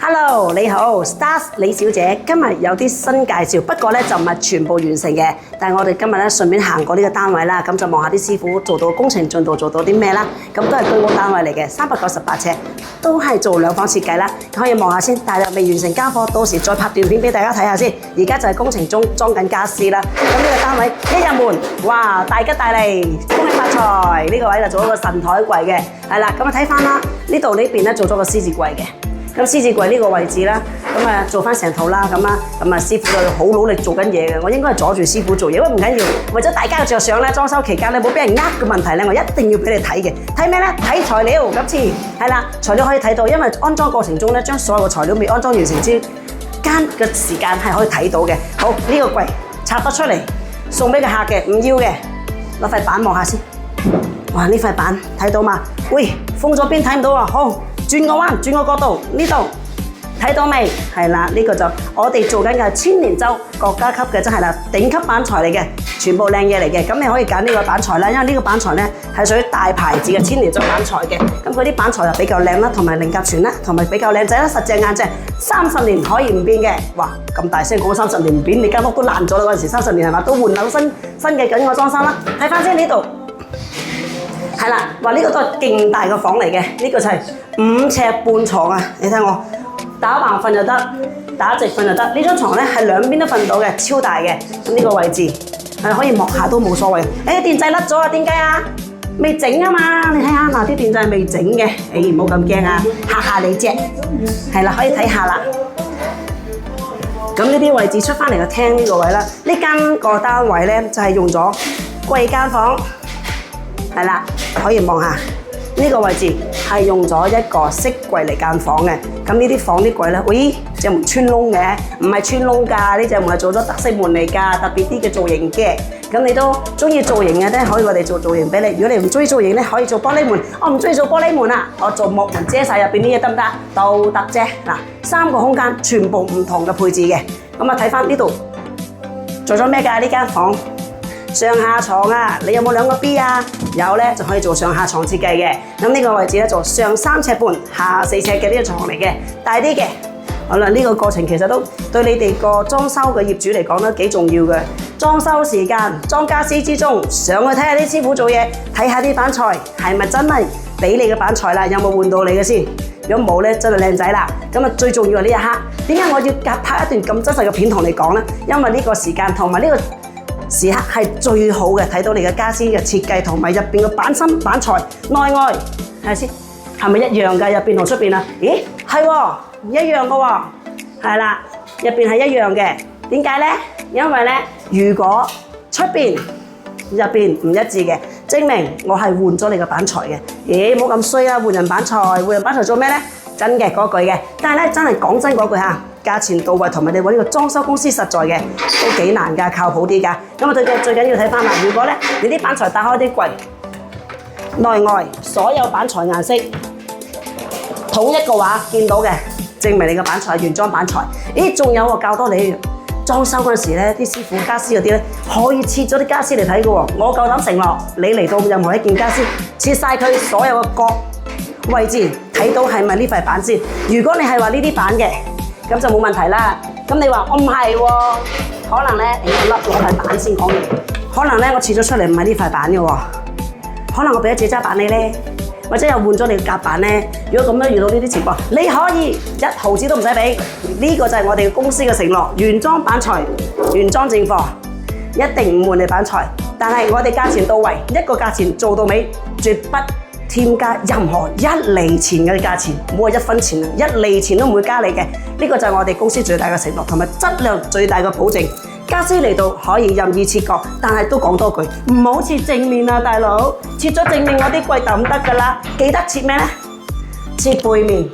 Hello，你好，Stars 李小姐，今日有啲新介紹，不過咧就唔係全部完成嘅。但係我哋今日咧順便行過呢個單位啦，咁就望下啲師傅做到工程進度做到啲咩啦。咁都係居屋單位嚟嘅，398尺，都係做兩房設計啦。可以望下先，但係未完成交貨，到時再拍段片俾大家睇下先。而家就係工程中裝緊傢俬啦。咁呢個單位一入門，哇，大吉大利，恭喜發財！呢個位就做一個神台櫃嘅，係啦。咁啊睇翻啦，呢度呢邊咧做咗個獅子櫃嘅。咁獅子櫃呢個位置啦，咁啊做翻成套啦，咁啊師傅就好努力做緊嘢嘅，我應該係阻住師傅做嘢，不過唔緊要，為咗大家嘅着想咧，裝修期間咧冇俾人呃嘅問題咧，我一定要俾你睇嘅。睇咩咧？睇材料，今次係啦，材料可以睇到，因為安裝過程中咧，將所有嘅材料未安裝完成之間嘅時間係可以睇到嘅。好，呢個櫃拆得出嚟，送俾個客嘅，唔要嘅，攞塊板望下先。哇！呢塊板睇到嘛？喂，封咗邊睇唔到啊？好。轉個彎，轉個角度，呢度睇到未？係啦，呢個就我哋做緊嘅千年洲國家級嘅，真係啦，頂級板材嚟嘅，全部靚嘢嚟嘅。咁你可以揀呢個板材啦，因為呢個板材咧係屬於大牌子嘅千年洲板材嘅。咁佢啲板材又比較靚啦，同埋菱格全啦，同埋比較靚仔啦，實淨硬淨，30年可以唔變嘅。哇！咁大聲講30年唔變，你間屋都爛咗啦嗰陣時30年係嘛？都換樓新嘅緊個裝修啦。睇翻先呢度。係啦，話呢個都係勁大個房嚟嘅，呢個就係5尺半床啊！你睇我打橫瞓就得，打直瞓就得。呢張床咧係兩邊都瞓到嘅，超大嘅。咁呢個位置係可以摸下都冇所謂。電掣甩咗啊？點解啊？未整啊嘛！你睇下嗱，啲電掣係未整嘅。唔好咁驚啊，嚇下你啫。係啦，可以睇下啦。咁呢啲位置出翻嚟個廳呢個位啦，呢間個單位咧就係用咗貴間房。係啦，可以望下呢個位置係用咗一個飾櫃嚟間房嘅。咁呢啲房啲櫃咧，喂，隻門穿窿嘅，唔係穿窿㗎，呢隻門係做咗特色門嚟㗎，特別啲嘅造型嘅。咁你都中意造型嘅咧，可以我哋做造型俾你。如果你唔中意造型咧，可以做玻璃門。我唔中意做玻璃門啊，我做木門遮晒入邊啲嘢得唔得？都得啫。嗱，3個空間全部唔同嘅配置嘅。咁啊睇翻呢度做咗咩㗎？呢間房上下床啊，你有冇2個 B 啊？有咧就可以做上下床設計嘅。咁呢個位置咧做上3尺半，下4尺嘅呢個床嚟嘅，大啲嘅。好啦，呢個過程其實都對你哋個裝修嘅業主嚟講都幾重要嘅。裝修時間、裝傢俬之中，上去睇下啲師傅做嘢，睇下啲板材係咪真係俾你嘅板材啦？有冇換到你嘅先？如果冇咧，真係靚仔啦。咁啊，最重要係呢一刻。點解我要夾拍一段咁真實嘅片同你講咧？因為呢個時間同埋呢個時刻係最好嘅，睇到你嘅傢俬嘅設計同埋入邊嘅板芯、板材、內外，睇下先，係咪一樣㗎？入邊同出邊啊？咦，係喎，一樣嘅喎，係啦，入邊係一樣嘅。點解咧？因為咧，如果出邊入邊唔一致嘅，證明我係換咗你嘅板材嘅。咦，冇咁衰啊！換人板材，換人板材做咩咧？真嘅嗰句嘅，但係咧真係講真嗰句嚇。價錢到位同埋你揾呢個裝修公司實在嘅都幾難㗎，靠譜啲㗎。咁啊最緊要睇翻啦。如果咧你啲板材打開啲櫃，內外所有板材顏色統一嘅話，見到嘅證明你嘅板材係原裝板材。咦，仲有喎，教多你裝修嗰陣時咧，啲師傅家私嗰啲咧可以切咗啲家私嚟睇嘅喎。我夠膽承諾，你嚟到任何一件家私，切晒佢所有嘅角位置，睇到係咪呢塊板先。如果你係話呢啲板嘅，咁就冇問題啦。咁你話我唔係喎，可能咧你要攞塊板先講嘢。可能咧我切咗出嚟唔係呢塊板嘅喎，可能我俾咗紙紮板你咧，或者又換咗你嘅夾板咧。如果咁樣遇到呢啲情況，你可以1毫子都唔使俾。呢個就係我哋公司嘅承諾，原裝板材、原裝正貨，一定唔換你板材。但係我哋價錢到位，一個價錢做到尾，絕不添加任何1厘錢嘅價錢，唔好話1分錢啊，1厘錢都唔會加你嘅。呢個就係我哋公司最大嘅承諾，同埋質量最大嘅保證。家私嚟到可以任意切割，但係都講多句，唔好切正面啊，大佬！切咗正面我啲櫃就唔得㗎啦。記得切咩咧？切背面。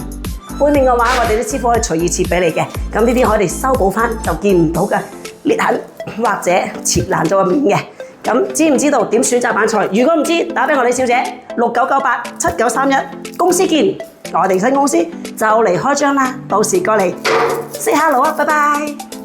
背面嘅話，我哋啲師傅可以隨意切俾你嘅。咁呢啲可以修補翻就見唔到嘅裂痕，或者切爛咗個面嘅。咁知唔知道點選擇板材？如果唔知，打俾我李小姐69987931，公司見。我哋新公司就嚟開張啦，到時過嚟 say hello 啊，拜拜。